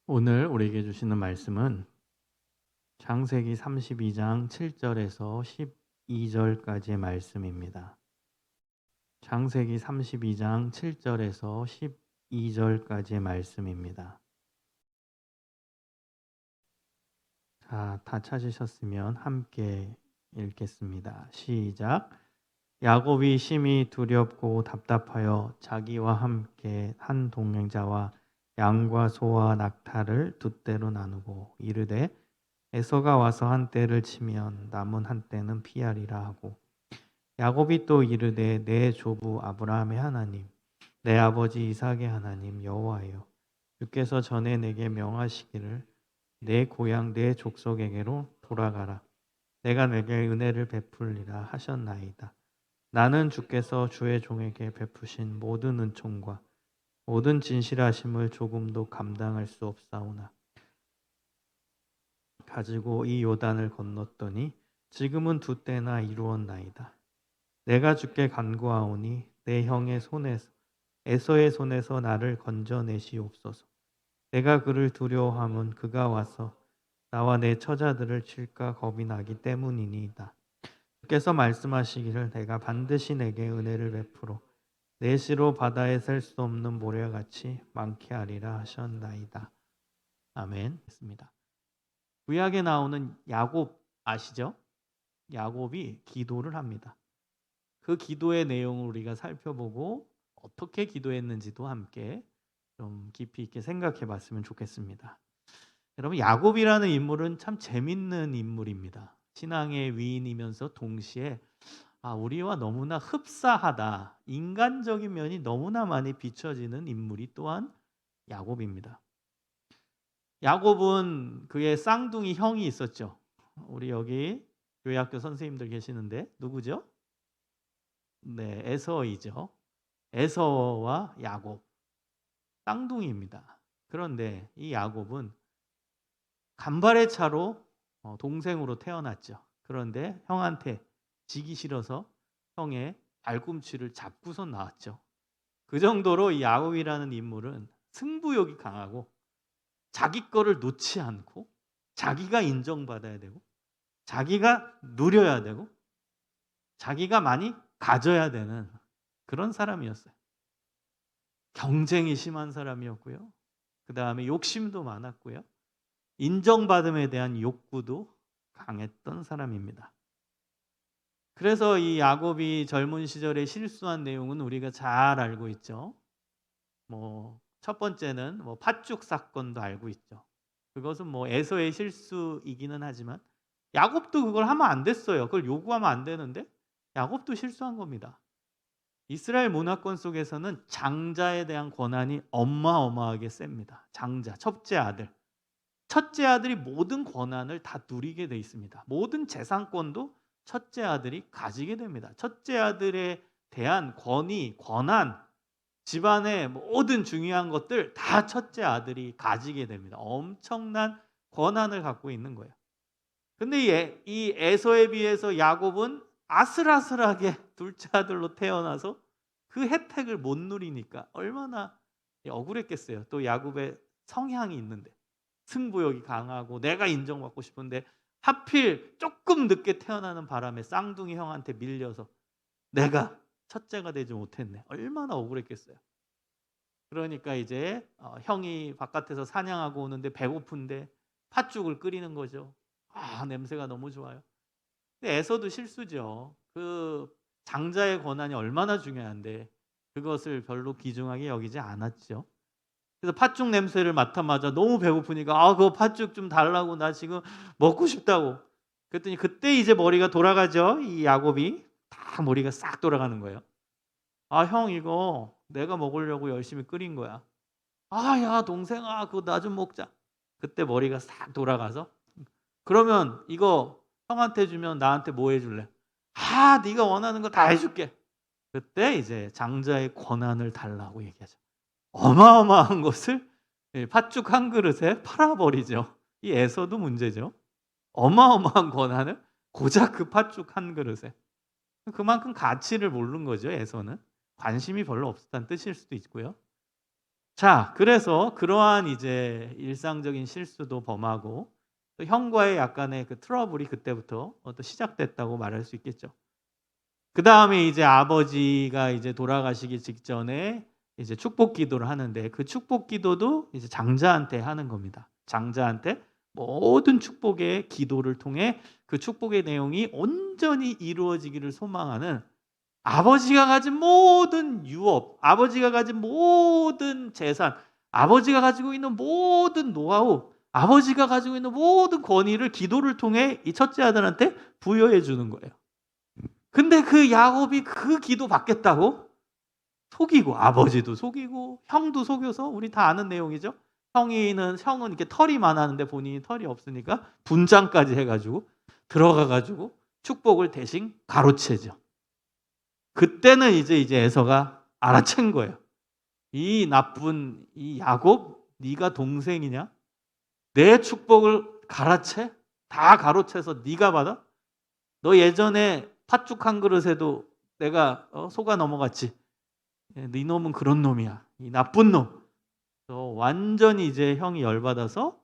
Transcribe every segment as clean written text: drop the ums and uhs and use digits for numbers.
오늘 우리에게 주시는 말씀은 창세기 32장 7절에서 12절까지의 말씀입니다. 창세기 32장 7절에서 12절까지의 말씀입니다. 자, 다 찾으셨으면 함께 읽겠습니다. 시작. 야곱이 심히 두렵고 답답하여 자기와 함께 한 동행자와 양과 소와 낙타를 두 떼로 나누고 이르되 에서가 와서 한 떼를 치면 남은 한 떼는 피하리라 하고 야곱이 또 이르되 내 조부 아브라함의 하나님 내 아버지 이삭의 하나님 여호와여 주께서 전에 내게 명하시기를 내 고향 내 족속에게로 돌아가라 내가 내게 은혜를 베풀리라 하셨나이다. 나는 주께서 주의 종에게 베푸신 모든 은총과 모든 진실하심을 조금도 감당할 수 없사오나 가지고 이 요단을 건넜더니 지금은 두 때나 이루었나이다. 내가 주께 간구하오니 내 형의 손에서 에서의 손에서 나를 건져내시옵소서. 내가 그를 두려워함은 그가 와서 나와 내 처자들을 칠까 겁이 나기 때문이니이다. 주께서 말씀하시기를 내가 반드시 내게 은혜를 베풀어 내 시로 바다에 셀 수 없는 모래같이 많게 하리라 하셨나이다. 아멘. 했습니다. 구약에 나오는 야곱 아시죠? 야곱이 기도를 합니다. 그 기도의 내용을 우리가 살펴보고 어떻게 기도했는지도 함께 좀 깊이 있게 생각해 봤으면 좋겠습니다. 여러분, 야곱이라는 인물은 참 재밌는 인물입니다. 신앙의 위인이면서 동시에 우리와 너무나 흡사하다, 인간적인 면이 너무나 많이 비춰지는 인물이 또한 야곱입니다. 야곱은 그의 쌍둥이 형이 있었죠. 우리 여기 교회학교 선생님들 계시는데 누구죠? 네, 에서이죠. 에서와 야곱 쌍둥이입니다. 그런데 이 야곱은 간발의 차로 동생으로 태어났죠. 그런데 형한테 지기 싫어서 형의 발꿈치를 잡고선 나왔죠. 그 정도로 이 야곱이라는 인물은 승부욕이 강하고 자기 거를 놓지 않고 자기가 인정받아야 되고 자기가 누려야 되고 자기가 많이 가져야 되는 그런 사람이었어요. 경쟁이 심한 사람이었고요. 그 다음에 욕심도 많았고요. 인정받음에 대한 욕구도 강했던 사람입니다. 그래서 이 야곱이 젊은 시절에 실수한 내용은 우리가 잘 알고 있죠. 첫 번째는 팥죽 사건도 알고 있죠. 그것은 에서의 실수이기는 하지만 야곱도 그걸 하면 안 됐어요. 그걸 요구하면 안 되는데 야곱도 실수한 겁니다. 이스라엘 문화권 속에서는 장자에 대한 권한이 어마어마하게 셉니다. 장자, 첫째 아들. 첫째 아들이 모든 권한을 다 누리게 돼 있습니다. 모든 재산권도 첫째 아들이 가지게 됩니다. 첫째 아들에 대한 권위, 권한, 집안의 모든 중요한 것들 다 첫째 아들이 가지게 됩니다. 엄청난 권한을 갖고 있는 거예요. 근데 이 에서에 비해서 야곱은 아슬아슬하게 둘째 아들로 태어나서 그 혜택을 못 누리니까 얼마나 억울했겠어요. 또 야곱의 성향이 있는데 승부욕이 강하고 내가 인정받고 싶은데 하필 조금 늦게 태어나는 바람에 쌍둥이 형한테 밀려서 내가 첫째가 되지 못했네. 얼마나 억울했겠어요. 그러니까 이제 형이 바깥에서 사냥하고 오는데 배고픈데 팥죽을 끓이는 거죠. 냄새가 너무 좋아요. 근데 에서도 실수죠. 그 장자의 권한이 얼마나 중요한데 그것을 별로 귀중하게 여기지 않았죠. 그래서 팥죽 냄새를 맡자마자 너무 배고프니까 그거 팥죽 좀 달라고 나 지금 먹고 싶다고. 그랬더니 그때 이제 머리가 돌아가죠. 이 야곱이 다 머리가 싹 돌아가는 거예요. 형 이거 내가 먹으려고 열심히 끓인 거야. 야 동생아 그거 나 좀 먹자. 그때 머리가 싹 돌아가서 그러면 이거 형한테 주면 나한테 뭐 해줄래? 네가 원하는 거 다 해줄게. 그때 이제 장자의 권한을 달라고 얘기하죠. 어마어마한 것을 팥죽 한 그릇에 팔아버리죠. 이 에서도 문제죠. 어마어마한 권한을 고작 그 팥죽 한 그릇에. 그만큼 가치를 모르는 거죠. 에서는 관심이 별로 없었다는 뜻일 수도 있고요. 자, 그래서 그러한 이제 일상적인 실수도 범하고 또 형과의 약간의 그 트러블이 그때부터 또 시작됐다고 말할 수 있겠죠. 그다음에 이제 아버지가 이제 돌아가시기 직전에 이제 축복 기도를 하는데 그 축복 기도도 이제 장자한테 하는 겁니다. 장자한테 모든 축복의 기도를 통해 그 축복의 내용이 온전히 이루어지기를 소망하는 아버지가 가진 모든 유업, 아버지가 가진 모든 재산, 아버지가 가지고 있는 모든 노하우, 아버지가 가지고 있는 모든 권위를 기도를 통해 이 첫째 아들한테 부여해 주는 거예요. 근데 그 야곱이 그 기도 받겠다고 속이고, 아버지도 속이고 형도 속여서, 우리 다 아는 내용이죠. 형은 이렇게 털이 많았는데 본인이 털이 없으니까 분장까지 해가지고 들어가 가지고 축복을 대신 가로채죠. 그때는 이제 에서가 알아챈 거예요. 이 나쁜 이 야곱, 네가 동생이냐? 내 축복을 갈아채? 다 가로채서 네가 받아? 너 예전에 팥죽 한 그릇에도 내가 속아 넘어갔지. 네 놈은 그런 놈이야. 이 나쁜 놈. 완전히 이제 형이 열받아서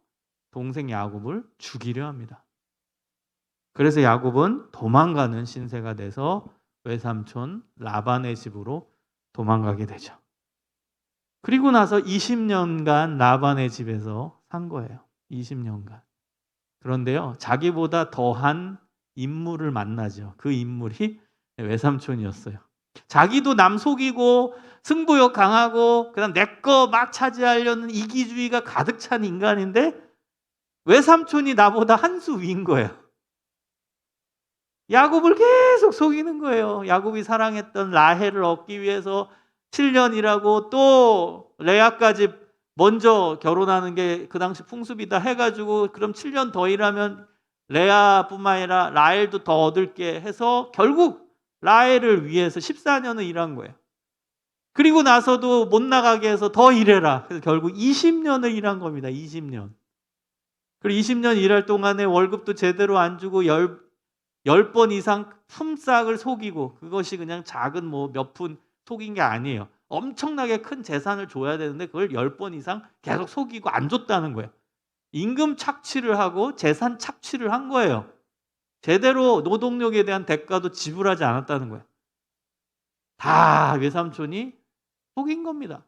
동생 야곱을 죽이려 합니다. 그래서 야곱은 도망가는 신세가 돼서 외삼촌 라반의 집으로 도망가게 되죠. 그리고 나서 20년간 라반의 집에서 산 거예요. 20년간. 그런데요, 자기보다 더한 인물을 만나죠. 그 인물이 외삼촌이었어요. 자기도 남 속이고 승부욕 강하고 그다음 내 거 막 차지하려는 이기주의가 가득 찬 인간인데 외삼촌이 나보다 한 수 위인 거예요. 야곱을 계속 속이는 거예요. 야곱이 사랑했던 라헬을 얻기 위해서 7년 일하고 또 레아까지 먼저 결혼하는 게 그 당시 풍습이다 해가지고 그럼 7년 더 일하면 레아뿐만 아니라 라헬도 더 얻을게 해서 결국 라헬을 위해서 14년을 일한 거예요. 그리고 나서도 못 나가게 해서 더 일해라. 그래서 결국 20년을 일한 겁니다. 20년. 그리고 20년 일할 동안에 월급도 제대로 안 주고 10번 이상 품삯을 속이고, 그것이 그냥 작은 뭐 몇 푼 속인 게 아니에요. 엄청나게 큰 재산을 줘야 되는데 그걸 10번 이상 계속 속이고 안 줬다는 거예요. 임금 착취를 하고 재산 착취를 한 거예요. 제대로 노동력에 대한 대가도 지불하지 않았다는 거예요. 다 외삼촌이 속인 겁니다.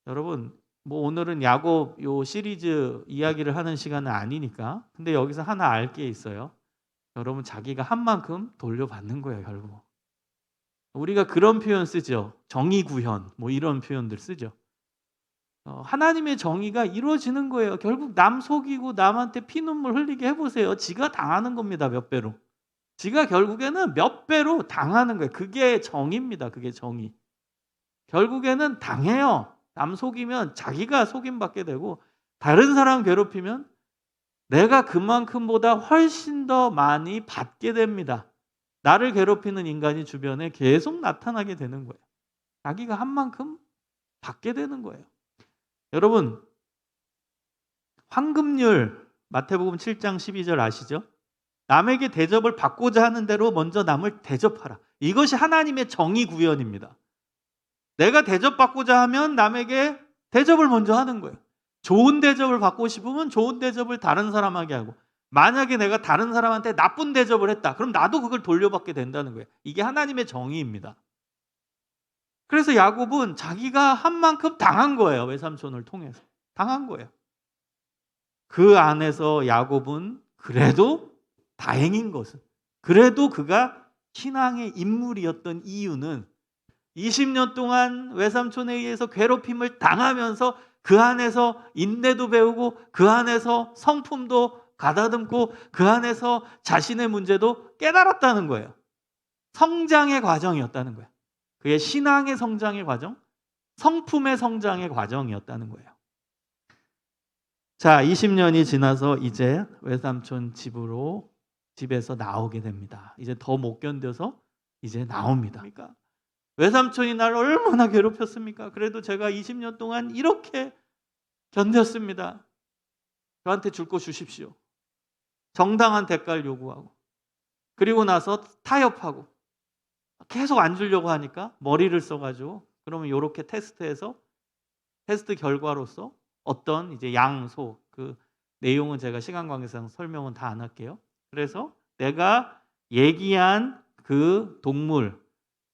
여러분, 뭐 오늘은 야곱 요 시리즈 이야기를 하는 시간은 아니니까, 근데 여기서 하나 알 게 있어요. 여러분, 자기가 한 만큼 돌려받는 거예요, 결국. 우리가 그런 표현 쓰죠. 정의구현, 뭐 이런 표현들 쓰죠. 하나님의 정의가 이루어지는 거예요. 결국 남 속이고 남한테 피눈물 흘리게 해보세요. 지가 당하는 겁니다, 몇 배로. 지가 결국에는 몇 배로 당하는 거예요. 그게 정의입니다. 그게 정의. 결국에는 당해요. 남 속이면 자기가 속임받게 되고, 다른 사람 괴롭히면 내가 그만큼보다 훨씬 더 많이 받게 됩니다. 나를 괴롭히는 인간이 주변에 계속 나타나게 되는 거예요. 자기가 한 만큼 받게 되는 거예요. 여러분, 황금률 마태복음 7장 12절 아시죠? 남에게 대접을 받고자 하는 대로 먼저 남을 대접하라. 이것이 하나님의 정의 구현입니다. 내가 대접받고자 하면 남에게 대접을 먼저 하는 거예요. 좋은 대접을 받고 싶으면 좋은 대접을 다른 사람에게 하고, 만약에 내가 다른 사람한테 나쁜 대접을 했다, 그럼 나도 그걸 돌려받게 된다는 거예요. 이게 하나님의 정의입니다. 그래서 야곱은 자기가 한 만큼 당한 거예요. 외삼촌을 통해서 당한 거예요. 그 안에서 야곱은 그래도 다행인 것은, 그래도 그가 신앙의 인물이었던 이유는 20년 동안 외삼촌에 의해서 괴롭힘을 당하면서 그 안에서 인내도 배우고, 그 안에서 성품도 가다듬고, 그 안에서 자신의 문제도 깨달았다는 거예요. 성장의 과정이었다는 거예요. 그의 신앙의 성장의 과정, 성품의 성장의 과정이었다는 거예요. 자, 20년이 지나서 이제 외삼촌 집에서 나오게 됩니다. 이제 더 못 견뎌서 이제 나옵니다. 그러니까 외삼촌이 날 얼마나 괴롭혔습니까? 그래도 제가 20년 동안 이렇게 견뎠습니다. 저한테 줄 거 주십시오. 정당한 대가를 요구하고, 그리고 나서 타협하고, 계속 안 주려고 하니까 머리를 써가지고, 그러면 이렇게 테스트해서 테스트 결과로서 어떤 이제 양, 소, 그 내용은 제가 시간 관계상 설명은 다 안 할게요. 그래서 내가 얘기한 그 동물,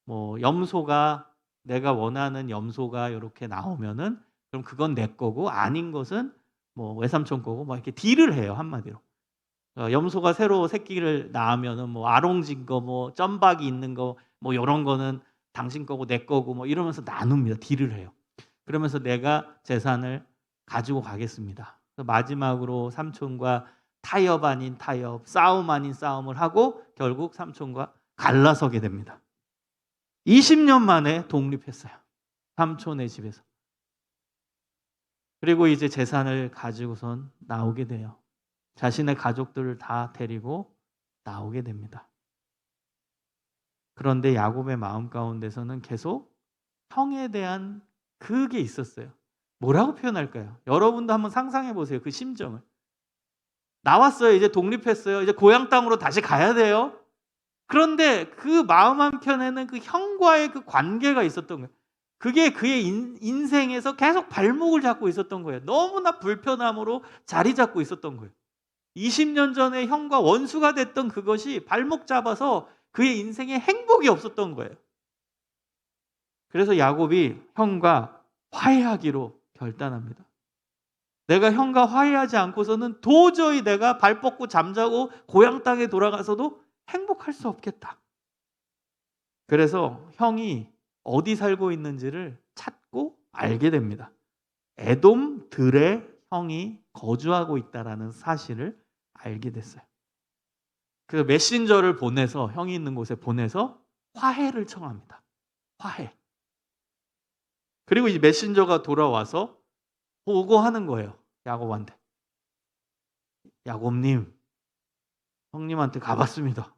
뭐 염소가, 내가 원하는 염소가 이렇게 나오면은 그럼 그건 내 거고 아닌 것은 뭐 외삼촌 거고 뭐 이렇게 딜을 해요, 한마디로. 염소가 새로 새끼를 낳으면은 뭐 아롱진 거, 뭐 점박이 있는 거, 뭐 이런 거는 당신 거고 내 거고 뭐 이러면서 나눕니다. 딜을 해요. 그러면서 내가 재산을 가지고 가겠습니다. 마지막으로 삼촌과 타협 아닌 타협, 싸움 아닌 싸움을 하고 결국 삼촌과 갈라서게 됩니다. 20년 만에 독립했어요. 삼촌의 집에서. 그리고 이제 재산을 가지고선 나오게 돼요. 자신의 가족들을 다 데리고 나오게 됩니다. 그런데 야곱의 마음 가운데서는 계속 형에 대한 그게 있었어요. 뭐라고 표현할까요? 여러분도 한번 상상해 보세요. 그 심정을. 나왔어요. 이제 독립했어요. 이제 고향 땅으로 다시 가야 돼요. 그런데 그 마음 한켠에는 그 형과의 그 관계가 있었던 거예요. 그게 그의 인생에서 계속 발목을 잡고 있었던 거예요. 너무나 불편함으로 자리 잡고 있었던 거예요. 20년 전에 형과 원수가 됐던 그것이 발목 잡아서 그의 인생에 행복이 없었던 거예요. 그래서 야곱이 형과 화해하기로 결단합니다. 내가 형과 화해하지 않고서는 도저히 내가 발 뻗고 잠자고 고향 땅에 돌아가서도 행복할 수 없겠다. 그래서 형이 어디 살고 있는지를 찾고 알게 됩니다. 에돔 들에 형이 거주하고 있다는 사실을 알게 됐어요. 그 메신저를 보내서, 형이 있는 곳에 보내서 화해를 청합니다. 화해. 그리고 이 메신저가 돌아와서 보고하는 거예요. 야곱한테. 야곱님, 형님한테 가봤습니다.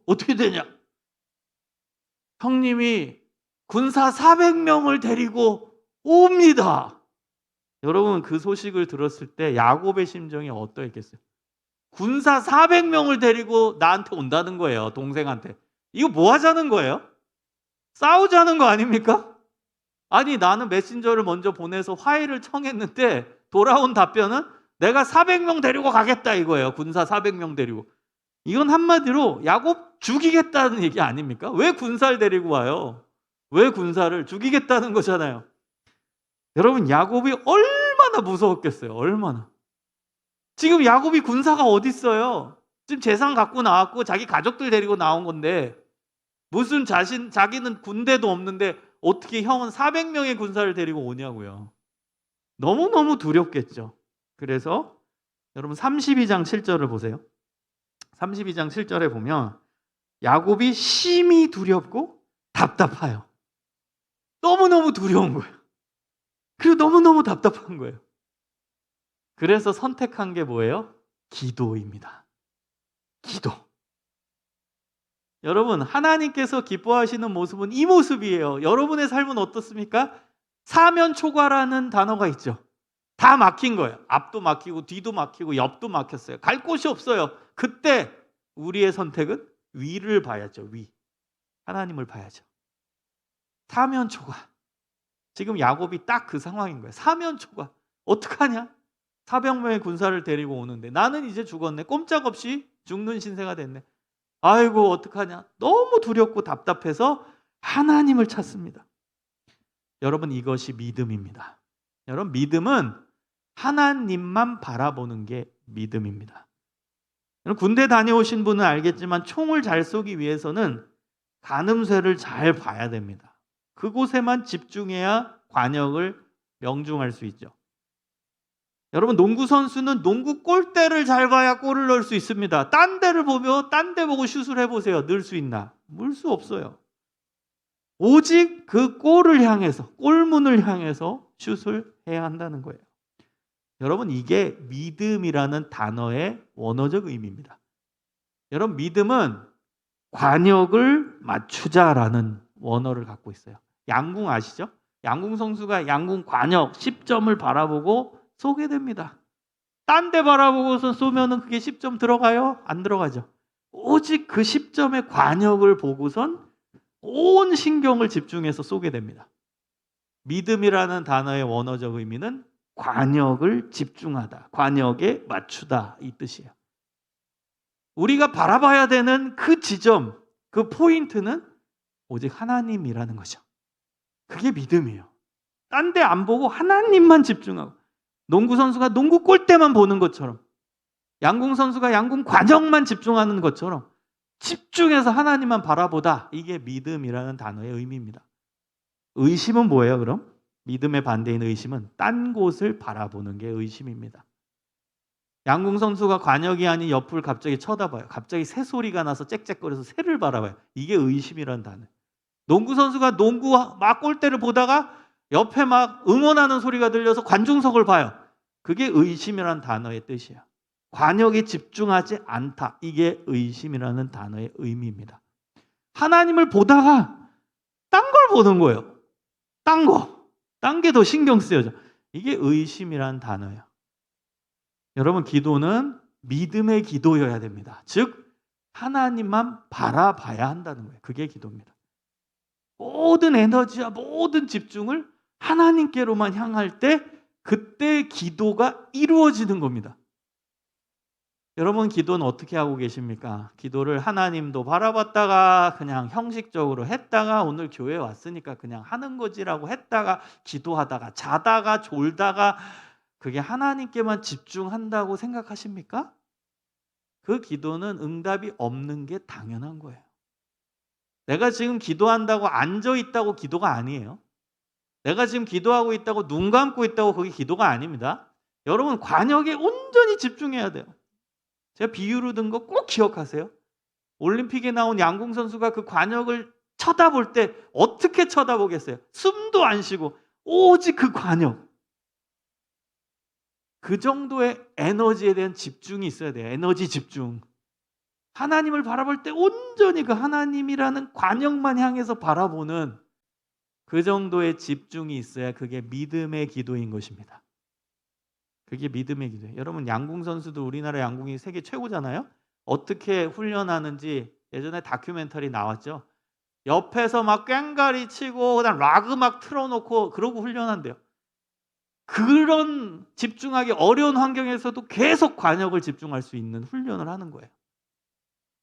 어떻게 되냐? 형님이 군사 400명을 데리고 옵니다. 여러분, 그 소식을 들었을 때 야곱의 심정이 어떠했겠어요? 군사 400명을 데리고 나한테 온다는 거예요. 동생한테. 이거 뭐 하자는 거예요? 싸우자는 거 아닙니까? 아니, 나는 메신저를 먼저 보내서 화해를 청했는데 돌아온 답변은 내가 400명 데리고 가겠다 이거예요. 군사 400명 데리고. 이건 한마디로 야곱 죽이겠다는 얘기 아닙니까? 왜 군사를 데리고 와요? 왜 군사를 죽이겠다는 거잖아요. 여러분, 야곱이 얼마나 무서웠겠어요. 얼마나. 지금 야곱이 군사가 어디 있어요? 지금 재산 갖고 나왔고 자기 가족들 데리고 나온 건데 무슨 자기는 군대도 없는데 어떻게 형은 400명의 군사를 데리고 오냐고요. 너무너무 두렵겠죠. 그래서 여러분 32장 7절을 보세요. 32장 7절에 보면 야곱이 심히 두렵고 답답해요. 너무너무 두려운 거예요. 그리고 너무너무 답답한 거예요. 그래서 선택한 게 뭐예요? 기도입니다. 기도. 여러분, 하나님께서 기뻐하시는 모습은 이 모습이에요. 여러분의 삶은 어떻습니까? 사면초가라는 단어가 있죠. 다 막힌 거예요. 앞도 막히고 뒤도 막히고 옆도 막혔어요. 갈 곳이 없어요. 그때 우리의 선택은 위를 봐야죠. 위. 하나님을 봐야죠. 사면초가. 지금 야곱이 딱 그 상황인 거예요. 사면초가. 어떡하냐? 400명의 군사를 데리고 오는데 나는 이제 죽었네. 꼼짝없이 죽는 신세가 됐네. 아이고 어떡하냐. 너무 두렵고 답답해서 하나님을 찾습니다. 여러분, 이것이 믿음입니다. 여러분, 믿음은 하나님만 바라보는 게 믿음입니다. 군대 다녀오신 분은 알겠지만 총을 잘 쏘기 위해서는 가늠쇠를 잘 봐야 됩니다. 그곳에만 집중해야 관역을 명중할 수 있죠. 여러분, 농구 선수는 농구 골대를 잘 봐야 골을 넣을 수 있습니다. 딴 데를 보면 딴 데 보고 슛을 해보세요. 넣을 수 있나? 넣을 수 없어요. 오직 그 골을 향해서, 골문을 향해서 슛을 해야 한다는 거예요. 여러분, 이게 믿음이라는 단어의 원어적 의미입니다. 여러분, 믿음은 관역을 맞추자라는 원어를 갖고 있어요. 양궁 아시죠? 양궁 선수가 양궁 관역 10점을 바라보고 쏘게 됩니다. 딴 데 바라보고서 쏘면은 그게 10점 들어가요? 안 들어가죠. 오직 그 10점의 관역을 보고선 온 신경을 집중해서 쏘게 됩니다. 믿음이라는 단어의 원어적 의미는 관역을 집중하다, 관역에 맞추다 이 뜻이에요. 우리가 바라봐야 되는 그 지점, 그 포인트는 오직 하나님이라는 거죠. 그게 믿음이에요. 딴 데 안 보고 하나님만 집중하고, 농구 선수가 농구 골대만 보는 것처럼, 양궁 선수가 양궁 관역만 집중하는 것처럼 집중해서 하나님만 바라보다. 이게 믿음이라는 단어의 의미입니다. 의심은 뭐예요, 그럼? 믿음의 반대인 의심은 딴 곳을 바라보는 게 의심입니다. 양궁 선수가 관역이 아닌 옆을 갑자기 쳐다봐요. 갑자기 새 소리가 나서 짹짹거려서 새를 바라봐요. 이게 의심이라는 단어. 농구 선수가 농구 막 골대를 보다가 옆에 막 응원하는 소리가 들려서 관중석을 봐요. 그게 의심이라는 단어의 뜻이에요. 관역에 집중하지 않다. 이게 의심이라는 단어의 의미입니다. 하나님을 보다가 딴 걸 보는 거예요. 딴 거. 딴 게 더 신경 쓰여져. 이게 의심이라는 단어예요. 여러분, 기도는 믿음의 기도여야 됩니다. 즉 하나님만 바라봐야 한다는 거예요. 그게 기도입니다. 모든 에너지와 모든 집중을 하나님께로만 향할 때 그때 기도가 이루어지는 겁니다. 여러분, 기도는 어떻게 하고 계십니까? 기도를 하나님도 바라봤다가 그냥 형식적으로 했다가 오늘 교회에 왔으니까 그냥 하는 거지라고 했다가 기도하다가 자다가 졸다가 그게 하나님께만 집중한다고 생각하십니까? 그 기도는 응답이 없는 게 당연한 거예요. 내가 지금 기도한다고 앉아있다고 기도가 아니에요. 내가 지금 기도하고 있다고 눈 감고 있다고 그게 기도가 아닙니다. 여러분, 관역에 온전히 집중해야 돼요. 제가 비유로 든 거 꼭 기억하세요. 올림픽에 나온 양궁 선수가 그 관역을 쳐다볼 때 어떻게 쳐다보겠어요? 숨도 안 쉬고 오직 그 관역. 그 정도의 에너지에 대한 집중이 있어야 돼요. 에너지 집중. 하나님을 바라볼 때 온전히 그 하나님이라는 관역만 향해서 바라보는 그 정도의 집중이 있어야 그게 믿음의 기도인 것입니다. 그게 믿음의 기도예요. 여러분, 양궁 선수도 우리나라 양궁이 세계 최고잖아요. 어떻게 훈련하는지 예전에 다큐멘터리 나왔죠. 옆에서 막 꽹가리 치고 그다음 락 음악 틀어놓고 그러고 훈련한대요. 그런 집중하기 어려운 환경에서도 계속 관역을 집중할 수 있는 훈련을 하는 거예요.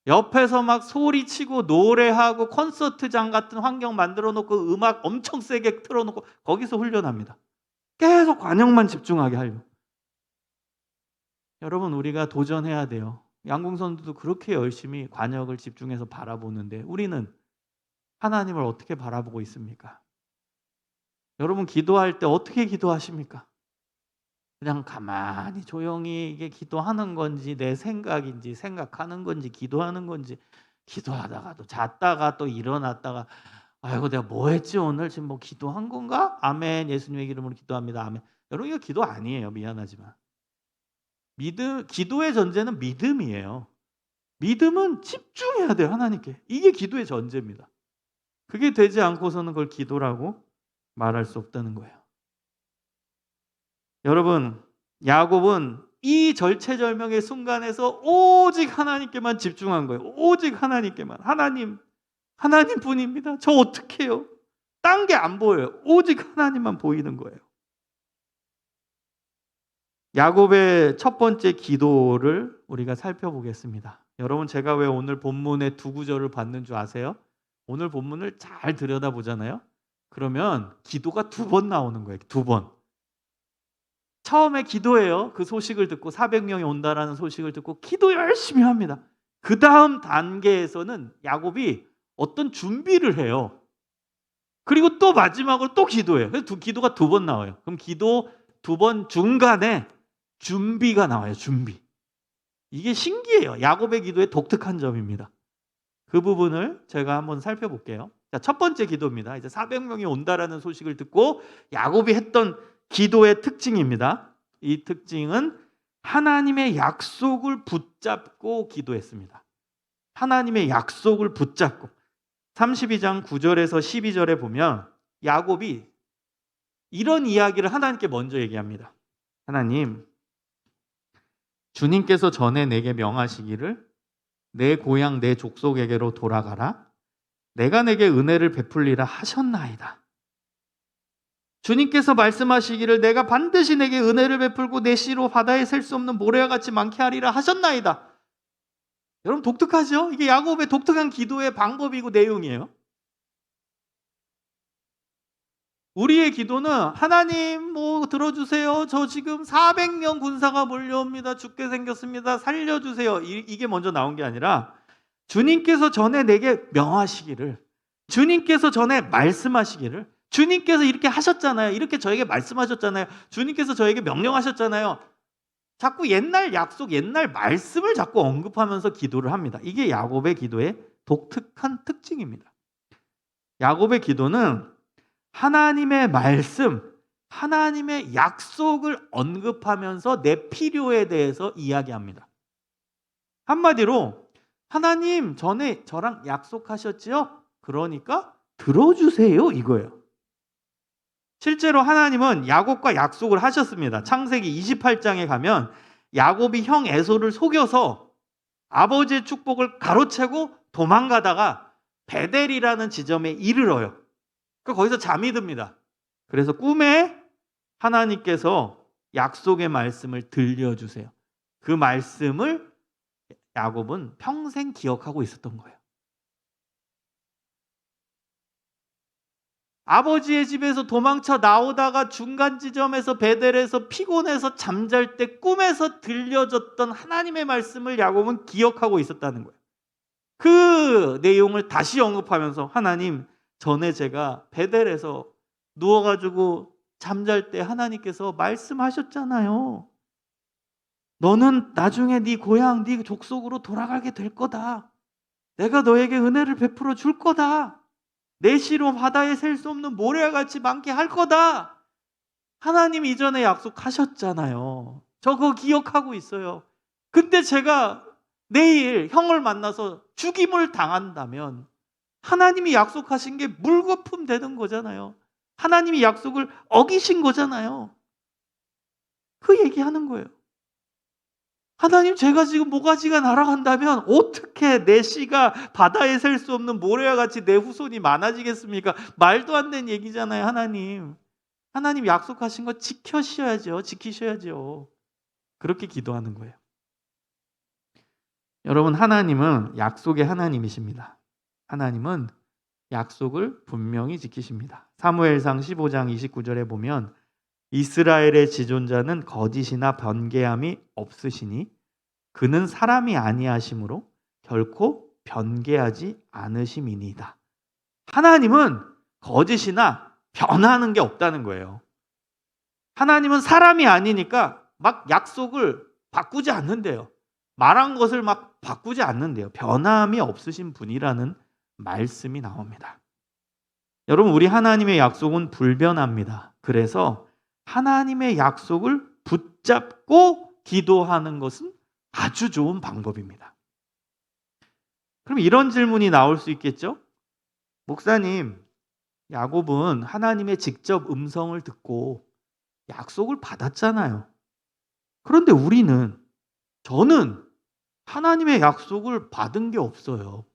옆에서 막 소리치고 노래하고 콘서트장 같은 환경 만들어 놓고 음악 엄청 세게 틀어놓고 거기서 훈련합니다. 계속 관역만 집중하게 하려고. 여러분, 우리가 도전해야 돼요. 양궁 선수도 그렇게 열심히 관역을 집중해서 바라보는데 우리는 하나님을 어떻게 바라보고 있습니까? 여러분, 기도할 때 어떻게 기도하십니까? 그냥 가만히 조용히 이게 기도하는 건지 내 생각인지 생각하는 건지 기도하는 건지, 기도하다가 또 잤다가 또 일어났다가 아이고 내가 뭐 했지 오늘, 지금 뭐 기도한 건가? 아멘. 예수님의 이름으로 기도합니다. 아멘. 여러분, 이거 기도 아니에요. 미안하지만. 기도의 전제는 믿음이에요. 믿음은 집중해야 돼요. 하나님께. 이게 기도의 전제입니다. 그게 되지 않고서는 그걸 기도라고 말할 수 없다는 거예요. 여러분, 야곱은 이 절체절명의 순간에서 오직 하나님께만 집중한 거예요. 오직 하나님께만. 하나님뿐입니다. 저 어떻게 해요? 딴 게 안 보여요. 오직 하나님만 보이는 거예요. 야곱의 첫 번째 기도를 우리가 살펴보겠습니다. 여러분, 제가 왜 오늘 본문의 두 구절을 받는 줄 아세요? 오늘 본문을 잘 들여다보잖아요. 그러면 기도가 두 번 나오는 거예요. 두 번. 처음에 기도해요. 그 소식을 듣고 400명이 온다라는 소식을 듣고 기도 열심히 합니다. 그 다음 단계에서는 야곱이 어떤 준비를 해요. 그리고 또 마지막으로 또 기도해요. 그래서 기도가 두 번 나와요. 그럼 기도 두 번 중간에 준비가 나와요. 준비. 이게 신기해요. 야곱의 기도의 독특한 점입니다. 그 부분을 제가 한번 살펴볼게요. 자, 첫 번째 기도입니다. 이제 400명이 온다라는 소식을 듣고 야곱이 했던 기도의 특징입니다. 이 특징은 하나님의 약속을 붙잡고 기도했습니다. 하나님의 약속을 붙잡고. 32장 9절에서 12절에 보면 야곱이 이런 이야기를 하나님께 먼저 얘기합니다. 하나님, 주님께서 전에 내게 명하시기를 내 고향 내 족속에게로 돌아가라. 내가 내게 은혜를 베풀리라 하셨나이다. 주님께서 말씀하시기를 내가 반드시 내게 은혜를 베풀고 내 씨로 바다에 셀 수 없는 모래와 같이 많게 하리라 하셨나이다. 여러분 독특하죠? 이게 야곱의 독특한 기도의 방법이고 내용이에요. 우리의 기도는 하나님 뭐 들어주세요. 저 지금 400명 군사가 몰려옵니다. 죽게 생겼습니다. 살려주세요. 이게 먼저 나온 게 아니라 주님께서 전에 내게 명하시기를, 주님께서 전에 말씀하시기를, 주님께서 이렇게 하셨잖아요. 이렇게 저에게 말씀하셨잖아요. 주님께서 저에게 명령하셨잖아요. 자꾸 옛날 약속, 옛날 말씀을 자꾸 언급하면서 기도를 합니다. 이게 야곱의 기도의 독특한 특징입니다. 야곱의 기도는 하나님의 말씀, 하나님의 약속을 언급하면서 내 필요에 대해서 이야기합니다. 한마디로 하나님 전에 저랑 약속하셨지요? 그러니까 들어주세요 이거예요. 실제로 하나님은 야곱과 약속을 하셨습니다. 창세기 28장에 가면 야곱이 형 에서를 속여서 아버지의 축복을 가로채고 도망가다가 베델이라는 지점에 이르러요. 거기서 잠이 듭니다. 그래서 꿈에 하나님께서 약속의 말씀을 들려주세요. 그 말씀을 야곱은 평생 기억하고 있었던 거예요. 아버지의 집에서 도망쳐 나오다가 중간 지점에서 베델에서 피곤해서 잠잘 때 꿈에서 들려줬던 하나님의 말씀을 야곱은 기억하고 있었다는 거예요. 그 내용을 다시 언급하면서 하나님 전에 제가 베델에서 누워가지고 잠잘 때 하나님께서 말씀하셨잖아요. 너는 나중에 네 고향, 네 족속으로 돌아가게 될 거다. 내가 너에게 은혜를 베풀어 줄 거다. 내 씨로 바다에 셀 수 없는 모래와 같이 많게 할 거다. 하나님 이전에 약속하셨잖아요. 저 그거 기억하고 있어요. 근데 제가 내일 형을 만나서 죽임을 당한다면 하나님이 약속하신 게 물거품 되는 거잖아요. 하나님이 약속을 어기신 거잖아요. 그 얘기하는 거예요. 하나님 제가 지금 모가지가 날아간다면 어떻게 내 씨가 바다에 셀 수 없는 모래와 같이 내 후손이 많아지겠습니까? 말도 안 되는 얘기잖아요. 하나님 약속하신 거 지키셔야죠. 그렇게 기도하는 거예요. 여러분 하나님은 약속의 하나님이십니다. 하나님은 약속을 분명히 지키십니다. 사무엘상 15장 29절에 보면 이스라엘의 지존자는 거짓이나 변개함이 없으시니 그는 사람이 아니하심으로 결코 변개하지 않으심이니이다. 하나님은 거짓이나 변하는 게 없다는 거예요. 하나님은 사람이 아니니까 막 약속을 바꾸지 않는데요. 말한 것을 막 바꾸지 않는데요. 변함이 없으신 분이라는 말씀이 나옵니다. 여러분 우리 하나님의 약속은 불변합니다. 그래서 하나님의 약속을 붙잡고 기도하는 것은 아주 좋은 방법입니다. 그럼 이런 질문이 나올 수 있겠죠? 목사님, 야곱은 하나님의 직접 음성을 듣고 약속을 받았잖아요. 그런데 저는 하나님의 약속을 받은 게 없어요.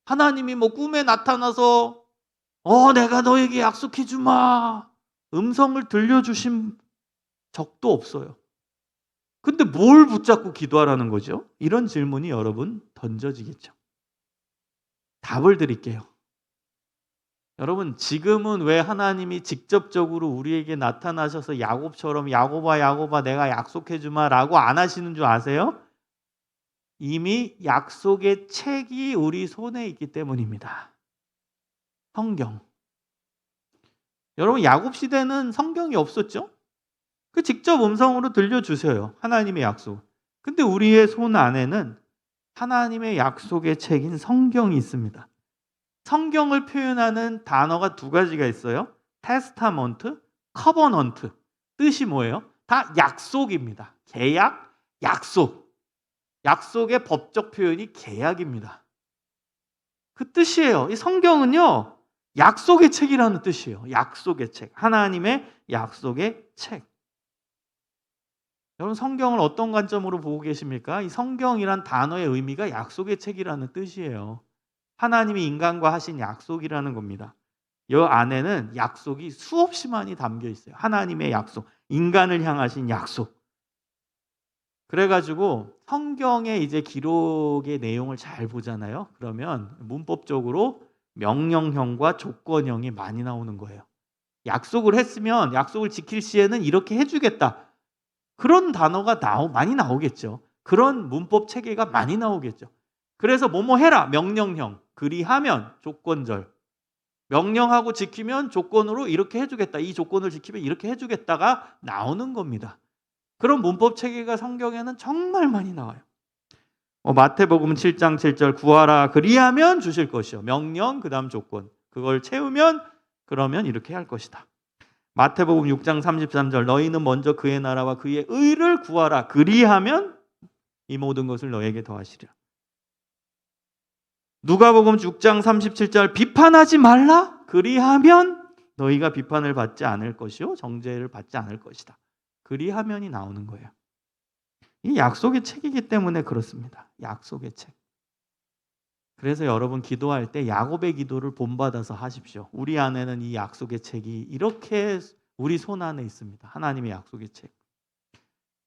하나님이 꿈에 나타나서 내가 너에게 약속해 주마 음성을 들려주신 적도 없어요. 근데 뭘 붙잡고 기도하라는 거죠? 이런 질문이 여러분 던져지겠죠. 답을 드릴게요. 여러분 지금은 왜 하나님이 직접적으로 우리에게 나타나셔서 야곱처럼 야곱아 내가 약속해 주마 라고 안 하시는 줄 아세요? 이미 약속의 책이 우리 손에 있기 때문입니다. 성경. 여러분 야곱 시대는 성경이 없었죠? 그 직접 음성으로 들려주세요. 하나님의 약속. 근데 우리의 손 안에는 하나님의 약속의 책인 성경이 있습니다. 성경을 표현하는 단어가 두 가지가 있어요. 테스타먼트, 커버넌트. 뜻이 뭐예요? 다 약속입니다. 계약, 약속. 약속의 법적 표현이 계약입니다. 그 뜻이에요. 이 성경은요. 약속의 책이라는 뜻이에요. 약속의 책. 하나님의 약속의 책. 여러분 성경을 어떤 관점으로 보고 계십니까? 이 성경이란 단어의 의미가 약속의 책이라는 뜻이에요. 하나님이 인간과 하신 약속이라는 겁니다. 이 안에는 약속이 수없이 많이 담겨 있어요. 하나님의 약속, 인간을 향하신 약속. 그래가지고 성경의 이제 기록의 내용을 잘 보잖아요. 그러면 문법적으로 명령형과 조건형이 많이 나오는 거예요. 약속을 했으면 약속을 지킬 시에는 이렇게 해주겠다. 그런 단어가 많이 나오겠죠. 그런 문법 체계가 많이 나오겠죠. 그래서 뭐뭐 해라 명령형, 그리하면 조건절, 명령하고 지키면 조건으로 이렇게 해주겠다. 이 조건을 지키면 이렇게 해주겠다가 나오는 겁니다. 그런 문법 체계가 성경에는 정말 많이 나와요. 마태복음 7장 7절 구하라 그리하면 주실 것이요. 명령 그다음 조건. 그걸 채우면 그러면 이렇게 할 것이다. 마태복음 6장 33절 너희는 먼저 그의 나라와 그의 의를 구하라 그리하면 이 모든 것을 너에게 더하시리라. 누가복음 6장 37절 비판하지 말라 그리하면 너희가 비판을 받지 않을 것이요 정죄를 받지 않을 것이다. 그리하면이 나오는 거예요. 이 약속의 책이기 때문에 그렇습니다. 약속의 책. 그래서 여러분 기도할 때 야곱의 기도를 본받아서 하십시오. 우리 안에는 이 약속의 책이 이렇게 우리 손 안에 있습니다. 하나님의 약속의 책.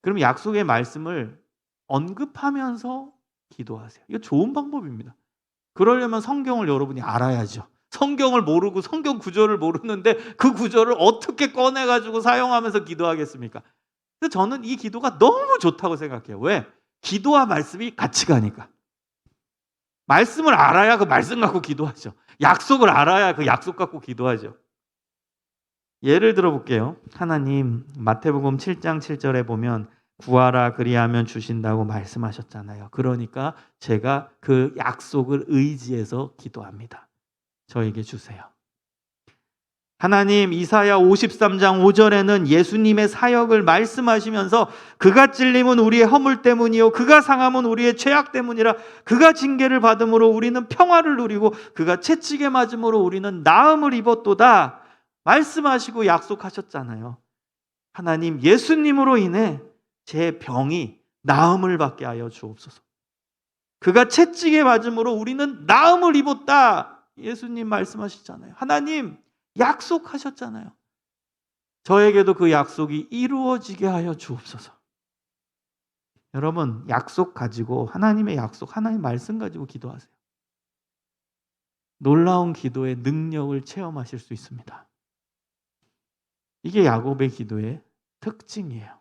그럼 약속의 말씀을 언급하면서 기도하세요. 이거 좋은 방법입니다. 그러려면 성경을 여러분이 알아야죠. 성경을 모르고 성경 구절을 모르는데 그 구절을 어떻게 꺼내가지고 사용하면서 기도하겠습니까? 그래서 저는 이 기도가 너무 좋다고 생각해요. 왜? 기도와 말씀이 같이 가니까. 말씀을 알아야 그 말씀 갖고 기도하죠. 약속을 알아야 그 약속 갖고 기도하죠. 예를 들어 볼게요. 하나님 마태복음 7장 7절에 보면 구하라 그리하면 주신다고 말씀하셨잖아요. 그러니까 제가 그 약속을 의지해서 기도합니다. 저에게 주세요. 하나님 이사야 53장 5절에는 예수님의 사역을 말씀하시면서 그가 찔림은 우리의 허물 때문이요 그가 상함은 우리의 죄악 때문이라 그가 징계를 받음으로 우리는 평화를 누리고 그가 채찍에 맞음으로 우리는 나음을 입었도다 말씀하시고 약속하셨잖아요. 하나님 예수님으로 인해 제 병이 나음을 받게 하여 주옵소서. 그가 채찍에 맞음으로 우리는 나음을 입었다 예수님 말씀하시잖아요. 하나님 약속하셨잖아요. 저에게도 그 약속이 이루어지게 하여 주옵소서. 여러분 약속 가지고 하나님의 약속, 하나님 말씀 가지고 기도하세요. 놀라운 기도의 능력을 체험하실 수 있습니다. 이게 야곱의 기도의 특징이에요.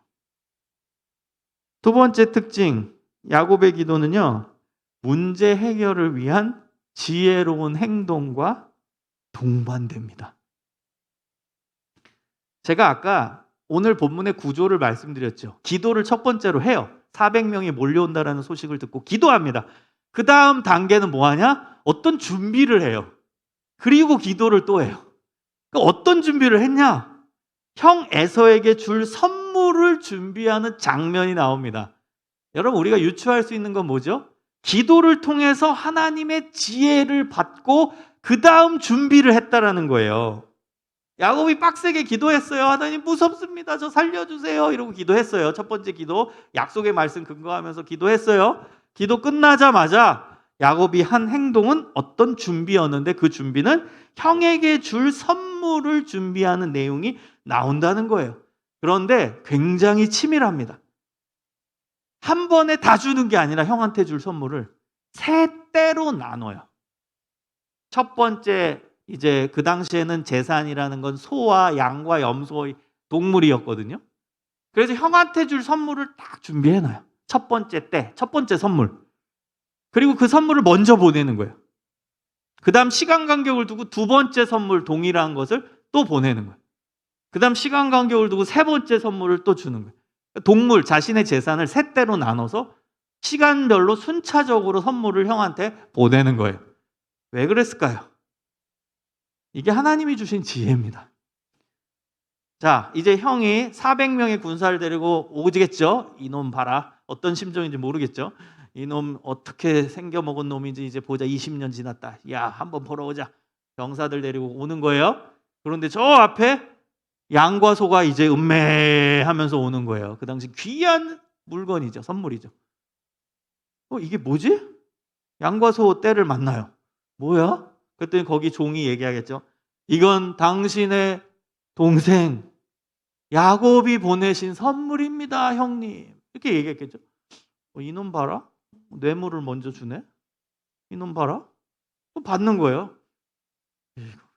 두 번째 특징, 야곱의 기도는요. 문제 해결을 위한 지혜로운 행동과 동반됩니다. 제가 아까 오늘 본문의 구조를 말씀드렸죠. 기도를 첫 번째로 해요. 400명이 몰려온다는 소식을 듣고 기도합니다. 그 다음 단계는 뭐하냐? 어떤 준비를 해요. 그리고 기도를 또 해요. 그러니까 어떤 준비를 했냐? 형 에서에게 줄 선물을 준비하는 장면이 나옵니다. 여러분 우리가 유추할 수 있는 건 뭐죠? 기도를 통해서 하나님의 지혜를 받고 그 다음 준비를 했다라는 거예요. 야곱이 빡세게 기도했어요. 하나님 무섭습니다. 저 살려주세요. 이러고 기도했어요. 첫 번째 기도 약속의 말씀 근거하면서 기도했어요. 기도 끝나자마자 야곱이 한 행동은 어떤 준비였는데 그 준비는 형에게 줄 선물을 준비하는 내용이 나온다는 거예요. 그런데 굉장히 치밀합니다. 한 번에 다 주는 게 아니라 형한테 줄 선물을 세 때로 나눠요. 첫 번째 이제 그 당시에는 재산이라는 건 소와 양과 염소의 동물이었거든요. 그래서 형한테 줄 선물을 딱 준비해놔요. 첫 번째 때, 첫 번째 선물. 그리고 그 선물을 먼저 보내는 거예요. 그 다음 시간 간격을 두고 두 번째 선물 동일한 것을 또 보내는 거예요. 그 다음 시간 간격을 두고 세 번째 선물을 또 주는 거예요. 동물, 자신의 재산을 세 때로 나눠서 시간별로 순차적으로 선물을 형한테 보내는 거예요. 왜 그랬을까요? 이게 하나님이 주신 지혜입니다. 자, 이제 형이 400명의 군사를 데리고 오겠죠? 이놈 봐라. 어떤 심정인지 모르겠죠? 이놈 어떻게 생겨먹은 놈인지 이제 보자. 20년 지났다. 야, 한번 보러 오자. 병사들 데리고 오는 거예요. 그런데 저 앞에 양과 소가 이제 음매하면서 오는 거예요. 그 당시 귀한 물건이죠. 선물이죠. 이게 뭐지? 양과 소 떼를 만나요. 뭐야? 그랬더니 거기 종이 얘기하겠죠. 이건 당신의 동생 야곱이 보내신 선물입니다, 형님. 이렇게 얘기했겠죠. 이놈 봐라. 뇌물을 먼저 주네. 이놈 봐라. 받는 거예요.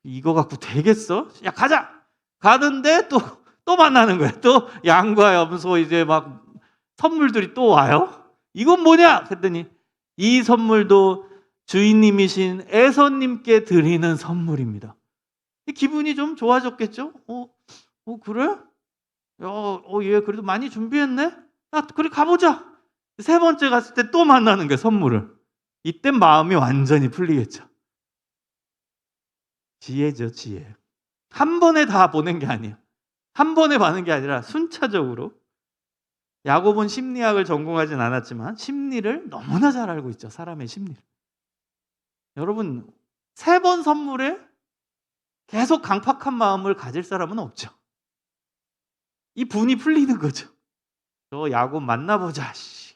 이거 갖고 되겠어? 야, 가자. 가는데 또 만나는 거예요. 또 양과 염소 이제 막 선물들이 또 와요. 이건 뭐냐? 그랬더니 이 선물도 주인님이신 에서님께 드리는 선물입니다. 기분이 좀 좋아졌겠죠? 그래? 얘 그래도 많이 준비했네? 그래, 가보자. 세 번째 갔을 때 또 만나는 거예요, 선물을. 이때 마음이 완전히 풀리겠죠. 지혜죠, 지혜. 한 번에 다 보낸 게 아니에요. 한 번에 받는 게 아니라 순차적으로. 야곱은 심리학을 전공하진 않았지만 심리를 너무나 잘 알고 있죠, 사람의 심리를. 여러분, 세 번 선물에 계속 강팍한 마음을 가질 사람은 없죠. 이 분이 풀리는 거죠. 저 야곱 만나보자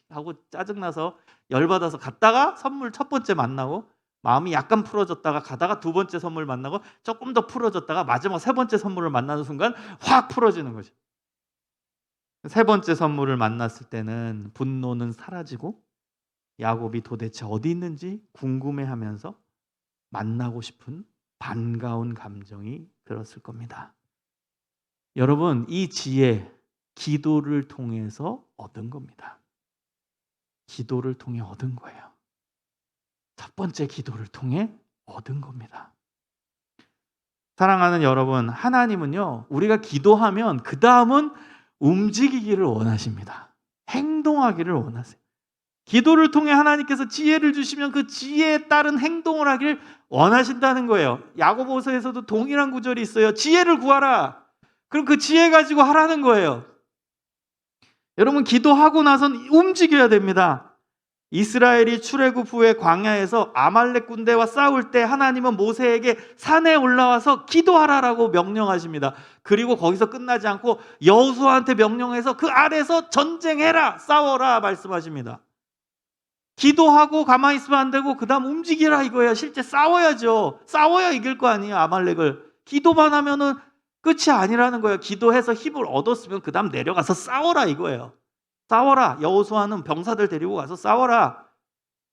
하고 짜증나서 열받아서 갔다가 선물 첫 번째 만나고 마음이 약간 풀어졌다가 가다가 두 번째 선물 만나고 조금 더 풀어졌다가 마지막 세 번째 선물을 만나는 순간 확 풀어지는 거죠. 세 번째 선물을 만났을 때는 분노는 사라지고 야곱이 도대체 어디 있는지 궁금해하면서 만나고 싶은 반가운 감정이 들었을 겁니다. 여러분, 이 지혜 기도를 통해서 얻은 겁니다. 기도를 통해 얻은 거예요. 첫 번째 기도를 통해 얻은 겁니다. 사랑하는 여러분, 하나님은요, 우리가 기도하면 그 다음은 움직이기를 원하십니다. 행동하기를 원하세요. 기도를 통해 하나님께서 지혜를 주시면 그 지혜에 따른 행동을 하길 원하신다는 거예요. 야고보서에서도 동일한 구절이 있어요. 지혜를 구하라. 그럼 그 지혜 가지고 하라는 거예요. 여러분, 기도하고 나선 움직여야 됩니다. 이스라엘이 출애굽 후에 광야에서 아말렉 군대와 싸울 때 하나님은 모세에게 산에 올라와서 기도하라라고 명령하십니다. 그리고 거기서 끝나지 않고 여호수아한테 명령해서 그 아래서 전쟁해라, 싸워라 말씀하십니다. 기도하고 가만히 있으면 안 되고 그 다음 움직이라 이거예요. 실제 싸워야죠. 싸워야 이길 거 아니에요, 아말렉을. 기도만 하면은 끝이 아니라는 거예요. 기도해서 힘을 얻었으면 그 다음 내려가서 싸워라 이거예요. 싸워라. 여호수아는 병사들 데리고 가서 싸워라.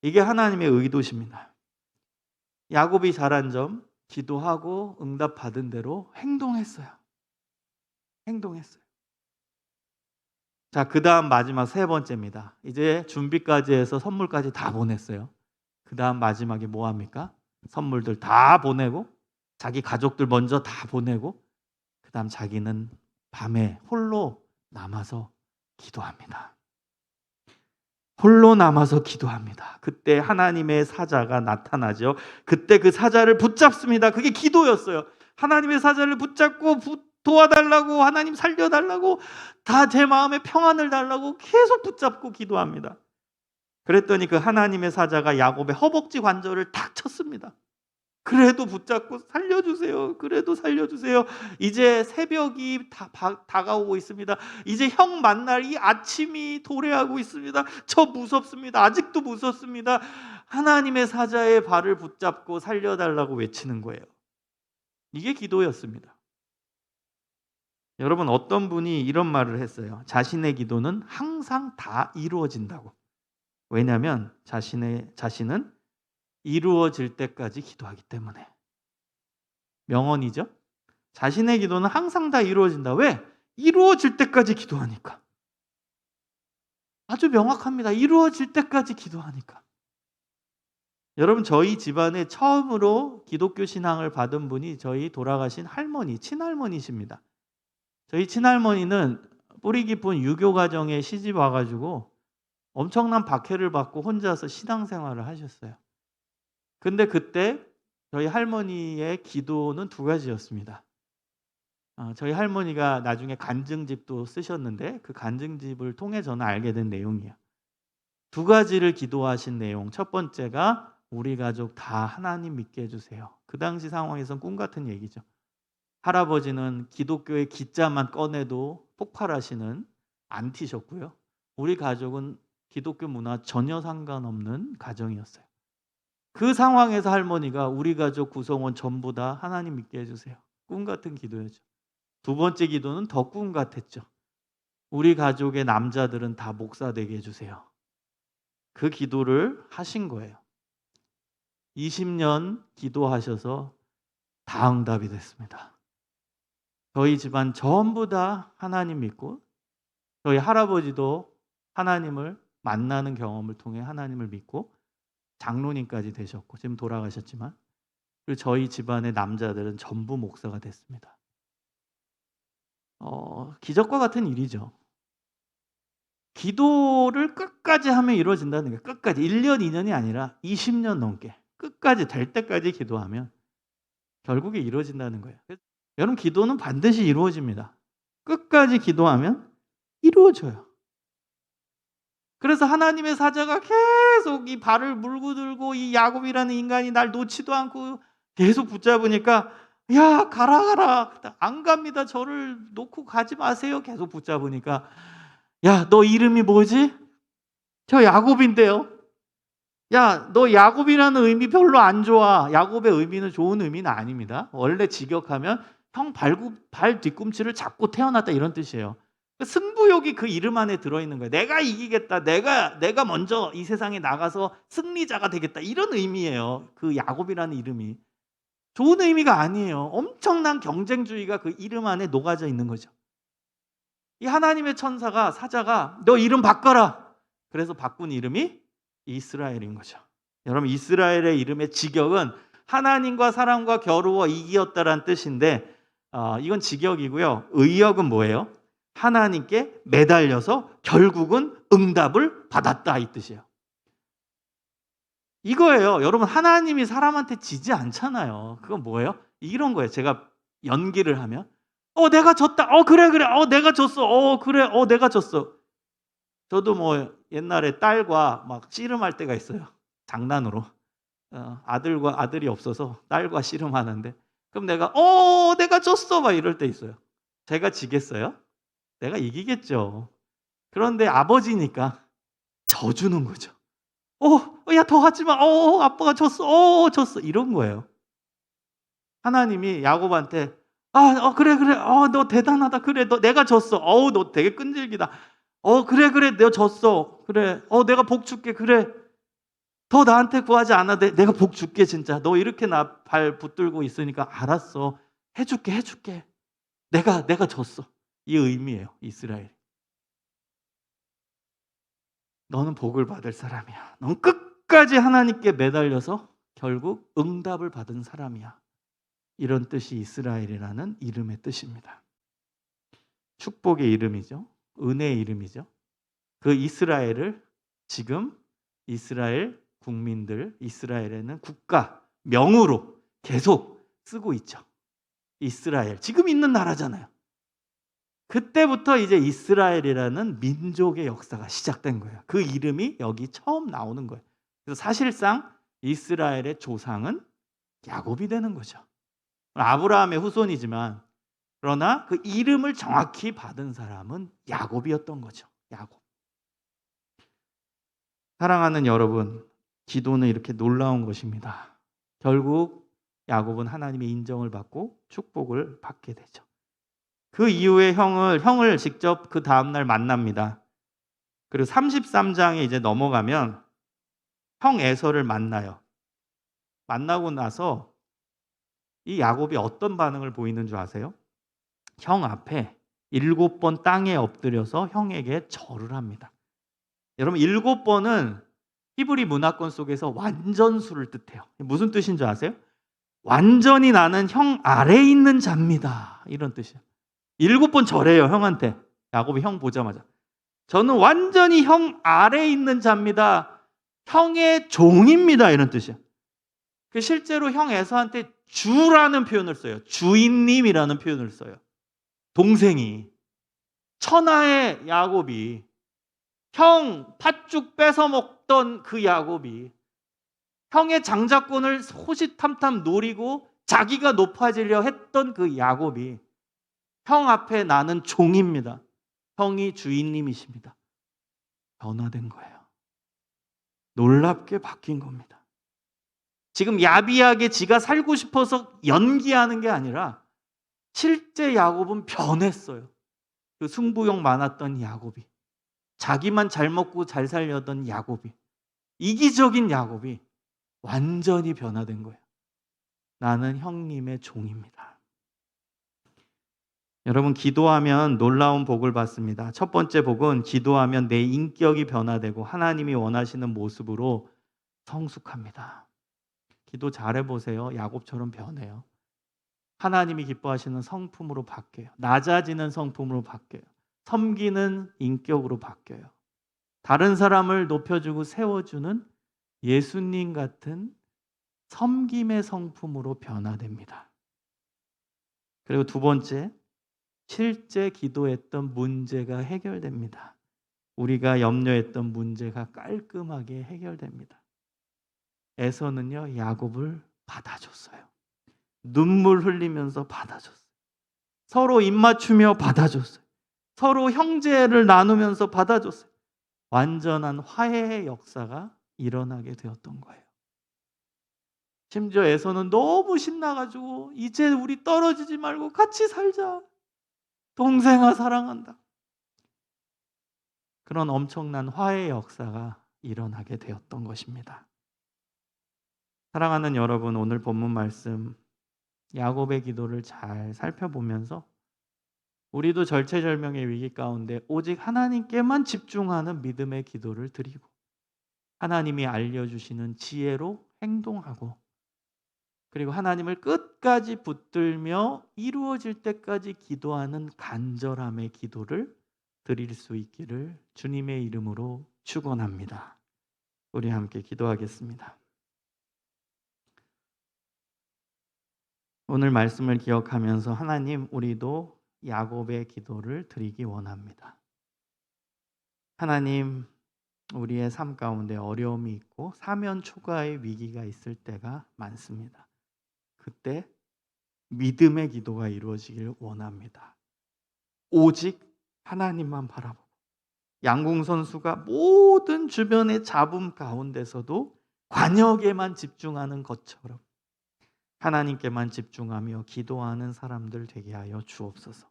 이게 하나님의 의도십니다. 야곱이 잘한 점, 기도하고 응답받은 대로 행동했어요. 행동했어요. 자, 그 다음 마지막 세 번째입니다. 이제 준비까지 해서 선물까지 다 보냈어요. 그 다음 마지막에 뭐 합니까? 선물들 다 보내고 자기 가족들 먼저 다 보내고 그 다음 자기는 밤에 홀로 남아서 기도합니다. 홀로 남아서 기도합니다. 그때 하나님의 사자가 나타나죠. 그때 그 사자를 붙잡습니다. 그게 기도였어요. 하나님의 사자를 붙잡고 도와달라고, 하나님 살려달라고, 다 제 마음에 평안을 달라고 계속 붙잡고 기도합니다. 그랬더니 그 하나님의 사자가 야곱의 허벅지 관절을 탁 쳤습니다. 그래도 붙잡고 살려주세요. 그래도 살려주세요. 이제 새벽이 다가오고 있습니다. 이제 형 만날 이 아침이 도래하고 있습니다. 저 무섭습니다. 아직도 무섭습니다. 하나님의 사자의 발을 붙잡고 살려달라고 외치는 거예요. 이게 기도였습니다. 여러분, 어떤 분이 이런 말을 했어요. 자신의 기도는 항상 다 이루어진다고. 왜냐하면 자신은 이루어질 때까지 기도하기 때문에. 명언이죠. 자신의 기도는 항상 다 이루어진다. 왜? 이루어질 때까지 기도하니까. 아주 명확합니다. 이루어질 때까지 기도하니까. 여러분, 저희 집안에 처음으로 기독교 신앙을 받은 분이 저희 돌아가신 할머니, 친할머니십니다. 저희 친할머니는 뿌리 깊은 유교 가정에 시집 와가지고 엄청난 박해를 받고 혼자서 신앙생활을 하셨어요. 근데 그때 저희 할머니의 기도는 두 가지였습니다. 저희 할머니가 나중에 간증집도 쓰셨는데 그 간증집을 통해 저는 알게 된 내용이에요. 두 가지를 기도하신 내용. 첫 번째가 우리 가족 다 하나님 믿게 해주세요. 그 당시 상황에선 꿈 같은 얘기죠. 할아버지는 기독교의 기자만 꺼내도 폭발하시는 안티셨고요. 우리 가족은 기독교 문화 전혀 상관없는 가정이었어요. 그 상황에서 할머니가 우리 가족 구성원 전부 다 하나님 믿게 해주세요. 꿈 같은 기도였죠. 두 번째 기도는 더 꿈 같았죠. 우리 가족의 남자들은 다 목사 되게 해주세요. 그 기도를 하신 거예요. 20년 기도하셔서 다 응답이 됐습니다. 저희 집안 전부 다 하나님 믿고, 저희 할아버지도 하나님을 만나는 경험을 통해 하나님을 믿고 장로님까지 되셨고 지금 돌아가셨지만, 그리고 저희 집안의 남자들은 전부 목사가 됐습니다. 기적과 같은 일이죠. 기도를 끝까지 하면 이루어진다는 게, 끝까지 1년 2년이 아니라 20년 넘게 끝까지 될 때까지 기도하면 결국에 이루어진다는 거예요. 여러분, 기도는 반드시 이루어집니다. 끝까지 기도하면 이루어져요. 그래서 하나님의 사자가 계속 이 발을 물고 들고, 이 야곱이라는 인간이 날 놓지도 않고 계속 붙잡으니까, 야 가라 안 갑니다. 저를 놓고 가지 마세요. 계속 붙잡으니까, 야 너 이름이 뭐지? 저 야곱인데요. 야 너 야곱이라는 의미 별로 안 좋아. 야곱의 의미는 좋은 의미는 아닙니다. 원래 직역하면 형 발 뒤꿈치를 잡고 태어났다, 이런 뜻이에요. 승부욕이 그 이름 안에 들어있는 거예요. 내가 이기겠다. 내가 먼저 이 세상에 나가서 승리자가 되겠다, 이런 의미예요. 그 야곱이라는 이름이 좋은 의미가 아니에요. 엄청난 경쟁주의가 그 이름 안에 녹아져 있는 거죠. 이 하나님의 천사가, 사자가 너 이름 바꿔라. 그래서 바꾼 이름이 이스라엘인 거죠. 여러분, 이스라엘의 이름의 직역은 하나님과 사람과 겨루어 이기었다라는 뜻인데, 이건 직역이고요. 의역은 뭐예요? 하나님께 매달려서 결국은 응답을 받았다, 이 뜻이에요. 이거예요. 여러분, 하나님이 사람한테 지지 않잖아요. 그건 뭐예요? 이런 거예요. 제가 연기를 하면 내가 졌다. 그래. 내가 졌어. 그래. 내가 졌어. 저도 뭐 옛날에 딸과 막 씨름할 때가 있어요. 장난으로. 아들이 없어서 딸과 씨름하는데, 그럼 내가 졌어 막 이럴 때 있어요. 제가 지겠어요? 내가 이기겠죠. 그런데 아버지니까 져주는 거죠. 야 더 하지 마. 아빠가 졌어. 졌어. 이런 거예요. 하나님이 야곱한테 그래. 너 대단하다. 그래. 내가 졌어. 너 되게 끈질기다. 그래. 내가 졌어. 그래. 내가 복 줄게. 그래. 더 나한테 구하지 않아도 내가 복 줄게 진짜. 너 이렇게 나 발 붙들고 있으니까 알았어. 해줄게. 내가 졌어. 이 의미예요. 이스라엘. 너는 복을 받을 사람이야. 넌 끝까지 하나님께 매달려서 결국 응답을 받은 사람이야. 이런 뜻이 이스라엘이라는 이름의 뜻입니다. 축복의 이름이죠. 은혜의 이름이죠. 그 이스라엘을 지금 이스라엘 국민들, 이스라엘에는 국가 명으로 계속 쓰고 있죠. 이스라엘, 지금 있는 나라잖아요. 그때부터 이제 이스라엘이라는 민족의 역사가 시작된 거예요. 그 이름이 여기 처음 나오는 거예요. 그래서 사실상 이스라엘의 조상은 야곱이 되는 거죠. 아브라함의 후손이지만, 그러나 그 이름을 정확히 받은 사람은 야곱이었던 거죠. 야곱. 사랑하는 여러분, 기도는 이렇게 놀라운 것입니다. 결국 야곱은 하나님의 인정을 받고 축복을 받게 되죠. 그 이후에 형을 직접 그 다음날 만납니다. 그리고 33장에 이제 넘어가면 형 에서를 만나요. 만나고 나서 이 야곱이 어떤 반응을 보이는 줄 아세요? 형 앞에 7번 땅에 엎드려서 형에게 절을 합니다. 여러분, 7번은 히브리 문화권 속에서 완전수를 뜻해요. 무슨 뜻인 줄 아세요? 완전히 나는 형 아래에 있는 자입니다, 이런 뜻이에요. 7번 절해요, 형한테. 야곱이 형 보자마자. 저는 완전히 형 아래에 있는 자입니다. 형의 종입니다, 이런 뜻이에요. 실제로 형 에서한테 주라는 표현을 써요. 주인님이라는 표현을 써요. 동생이. 천하의 야곱이, 형 팥죽 뺏어먹던 그 야곱이, 형의 장자권을 호시탐탐 노리고 자기가 높아지려 했던 그 야곱이 형 앞에 나는 종입니다. 형이 주인님이십니다. 변화된 거예요. 놀랍게 바뀐 겁니다. 지금 야비하게 지가 살고 싶어서 연기하는 게 아니라 실제 야곱은 변했어요. 그 승부욕 많았던 야곱이, 자기만 잘 먹고 잘 살려던 야곱이, 이기적인 야곱이 완전히 변화된 거예요. 나는 형님의 종입니다. 여러분, 기도하면 놀라운 복을 받습니다. 첫 번째 복은 기도하면 내 인격이 변화되고 하나님이 원하시는 모습으로 성숙합니다. 기도 잘해보세요. 야곱처럼 변해요. 하나님이 기뻐하시는 성품으로 바뀌어요. 낮아지는 성품으로 바뀌어요. 섬기는 인격으로 바뀌어요. 다른 사람을 높여주고 세워주는 예수님 같은 섬김의 성품으로 변화됩니다. 그리고 두 번째, 실제 기도했던 문제가 해결됩니다. 우리가 염려했던 문제가 깔끔하게 해결됩니다. 에서는요, 야곱을 받아줬어요. 눈물 흘리면서 받아줬어요. 서로 입맞추며 받아줬어요. 서로 형제를 나누면서 받아줬어요. 완전한 화해의 역사가 일어나게 되었던 거예요. 심지어 에서는 너무 신나가지고 이제 우리 떨어지지 말고 같이 살자. 동생아 사랑한다. 그런 엄청난 화해의 역사가 일어나게 되었던 것입니다. 사랑하는 여러분, 오늘 본문 말씀 야곱의 기도를 잘 살펴보면서 우리도 절체절명의 위기 가운데 오직 하나님께만 집중하는 믿음의 기도를 드리고 하나님이 알려주시는 지혜로 행동하고 그리고 하나님을 끝까지 붙들며 이루어질 때까지 기도하는 간절함의 기도를 드릴 수 있기를 주님의 이름으로 축원합니다. 우리 함께 기도하겠습니다. 오늘 말씀을 기억하면서 하나님, 우리도 야곱의 기도를 드리기 원합니다. 하나님, 우리의 삶 가운데 어려움이 있고 사면 초과의 위기가 있을 때가 많습니다. 그때 믿음의 기도가 이루어지길 원합니다. 오직 하나님만 바라보고 양궁 선수가 모든 주변의 잡음 가운데서도 관역에만 집중하는 것처럼 하나님께만 집중하며 기도하는 사람들 되게 하여 주옵소서.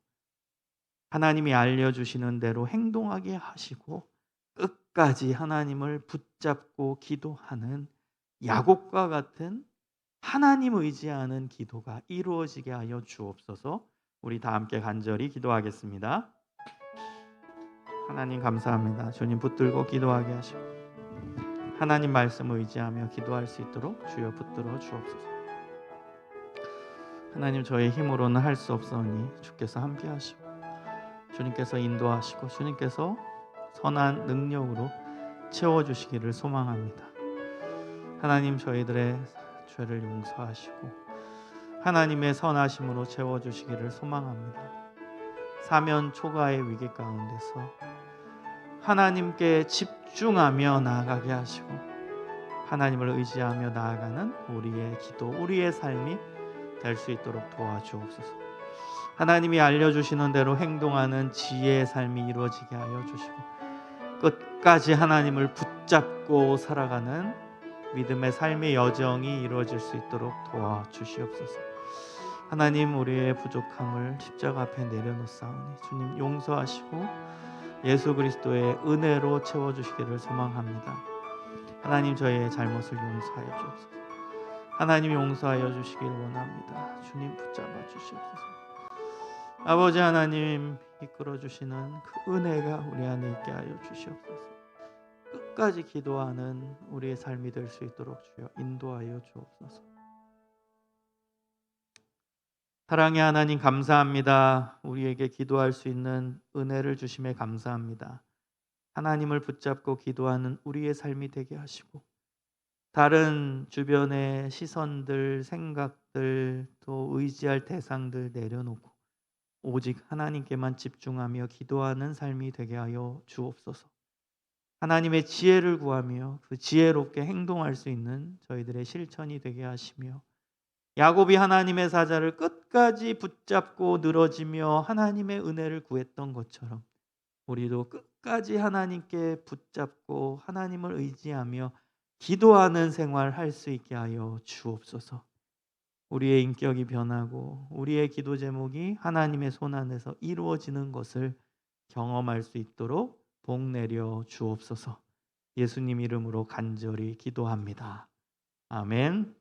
하나님이 알려주시는 대로 행동하게 하시고 끝까지 하나님을 붙잡고 기도하는 야곱과 같은 하나님 의지하는 기도가 이루어지게 하여 주옵소서. 우리 다 함께 간절히 기도하겠습니다. 하나님 감사합니다. 주님 붙들고 기도하게 하시고 하나님 말씀 의지하며 기도할 수 있도록 주여 붙들어 주옵소서. 하나님, 저의 힘으로는 할 수 없사오니 주께서 함께 하시고 주님께서 인도하시고 주님께서 선한 능력으로 채워주시기를 소망합니다. 하나님, 저희들의 죄를 용서하시고 하나님의 선하심으로 채워주시기를 소망합니다. 사면 초과의 위기 가운데서 하나님께 집중하며 나아가게 하시고 하나님을 의지하며 나아가는 우리의 기도, 우리의 삶이 될 수 있도록 도와주옵소서. 하나님이 알려주시는 대로 행동하는 지혜의 삶이 이루어지게 하여 주시고 끝까지 하나님을 붙잡고 살아가는 믿음의 삶의 여정이 이루어질 수 있도록 도와주시옵소서. 하나님, 우리의 부족함을 십자가 앞에 내려놓사오니 주님 용서하시고 예수 그리스도의 은혜로 채워주시기를 소망합니다. 하나님, 저희의 잘못을 용서하여 주옵소서. 하나님 용서하여 주시길 원합니다. 주님 붙잡아 주시옵소서. 아버지 하나님, 이끌어 주시는 그 은혜가 우리 안에 있게 하여 주시옵소서. 끝까지 기도하는 우리의 삶이 될 수 있도록 주여 인도하여 주옵소서. 사랑의 하나님 감사합니다. 우리에게 기도할 수 있는 은혜를 주심에 감사합니다. 하나님을 붙잡고 기도하는 우리의 삶이 되게 하시고 다른 주변의 시선들, 생각들, 또 의지할 대상들 내려놓고 오직 하나님께만 집중하며 기도하는 삶이 되게 하여 주옵소서. 하나님의 지혜를 구하며 그 지혜롭게 행동할 수 있는 저희들의 실천이 되게 하시며 야곱이 하나님의 사자를 끝까지 붙잡고 늘어지며 하나님의 은혜를 구했던 것처럼 우리도 끝까지 하나님께 붙잡고 하나님을 의지하며 기도하는 생활 할 수 있게 하여 주옵소서. 우리의 인격이 변하고 우리의 기도 제목이 하나님의 손 안에서 이루어지는 것을 경험할 수 있도록 복 내려 주옵소서. 예수님 이름으로 간절히 기도합니다. 아멘.